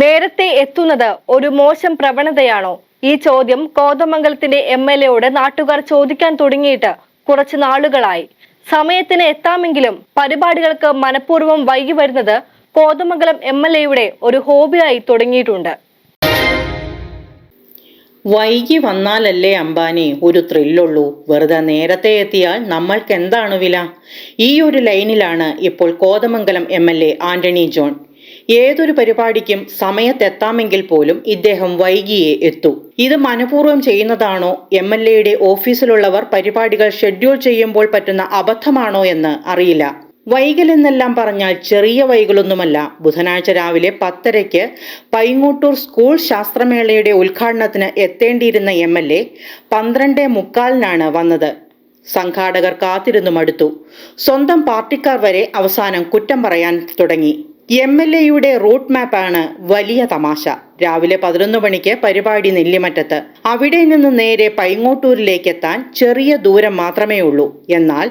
നേരത്തെ എത്തുന്നത് ഒരു മോശം പ്രവണതയാണോ? ഈ ചോദ്യം കോതമംഗലത്തിന്റെ MLA-യോട് നാട്ടുകാർ ചോദിക്കാൻ തുടങ്ങിയിട്ട് കുറച്ചു നാളുകളായി. സമയത്തിന് എത്താമെങ്കിലും പരിപാടികൾക്ക് മനഃപൂർവ്വം വൈകി വരുന്നത് കോതമംഗലം MLA-യുടെ ഒരു ഹോബിയായി തുടങ്ങിയിട്ടുണ്ട്. വൈകി വന്നാലല്ലേ അംബാനി ഒരു ത്രില്ലുള്ളൂ. വെറുതെ നേരത്തെ എത്തിയാൽ നമ്മൾക്ക് എന്താണ് വില? ഈ ഒരു ലൈനിലാണ് ഇപ്പോൾ കോതമംഗലം MLA ആന്റണി ജോൺ. ഏതൊരു പരിപാടിക്കും സമയത്തെത്താമെങ്കിൽ പോലും ഇദ്ദേഹം വൈകിയേ എത്തൂ. ഇത് മനഃപൂർവ്വം ചെയ്യുന്നതാണോ, MLA-യുടെ ഓഫീസിലുള്ളവർ പരിപാടികൾ ഷെഡ്യൂൾ ചെയ്യുമ്പോൾ പറ്റുന്ന അബദ്ധമാണോ എന്ന് അറിയില്ല. വൈകലെന്നെല്ലാം പറഞ്ഞാൽ ചെറിയ വൈകലൊന്നുമല്ല. ബുധനാഴ്ച രാവിലെ 10:30 പൈങ്ങോട്ടൂർ സ്കൂൾ ശാസ്ത്രമേളയുടെ ഉദ്ഘാടനത്തിന് എത്തേണ്ടിയിരുന്ന MLA 12:45 വന്നത്. സംഘാടകർ കാത്തിരുന്നു മടുത്തു. സ്വന്തം പാർട്ടിക്കാർ വരെ അവസാനം കുറ്റം പറയാൻ തുടങ്ങി. MLA-യുടെ റൂട്ട് മാപ്പാണ് വലിയ തമാശ. രാവിലെ 11 മണിക്ക് പരിപാടി നെല്ലിമറ്റത്ത്. അവിടെ നിന്ന് നേരെ പൈങ്ങോട്ടൂരിലേക്ക് എത്താൻ ചെറിയ ദൂരം മാത്രമേ ഉള്ളൂ. എന്നാൽ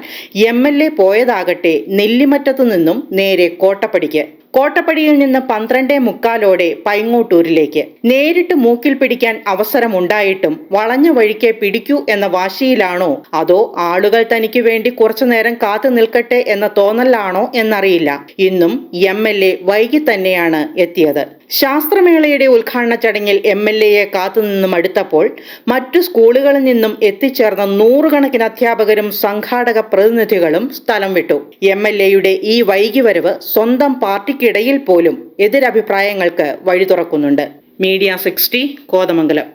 MLA പോയതാകട്ടെ നെല്ലിമറ്റത്തു നിന്നും നേരെ കോട്ടപ്പടിക്ക്. കോട്ടപ്പടിയിൽ നിന്ന് 12:45 പൈങ്ങോട്ടൂരിലേക്ക്. നേരിട്ട് മൂക്കിൽ പിടിക്കാൻ അവസരമുണ്ടായിട്ടും വളഞ്ഞ വഴിക്ക് പിടിക്കൂ എന്ന വാശിയിലാണോ, അതോ ആളുകൾ തനിക്ക് വേണ്ടി കുറച്ചു നേരം കാത്തു നിൽക്കട്ടെ എന്ന തോന്നലാണോ എന്നറിയില്ല. ഇന്നും MLA വൈകി തന്നെയാണ് എത്തിയത്. ശാസ്ത്രമേളയുടെ ഉദ്ഘാടന ചടങ്ങിൽ MLA-യെ കാത്തുനിന്നും അടുത്തപ്പോൾ മറ്റു സ്കൂളുകളിൽ നിന്നും എത്തിച്ചേർന്ന 100 കണക്കിന് അധ്യാപകരും സംഘാടക പ്രതിനിധികളും സ്ഥലം വിട്ടു. MLA-യുടെ ഈ വൈകി വരവ് സ്വന്തം പാർട്ടിക്കിടയിൽ പോലും എതിരഭിപ്രായങ്ങൾക്ക് വഴി തുറക്കുന്നുണ്ട്. മീഡിയ 60 കോതമംഗലം.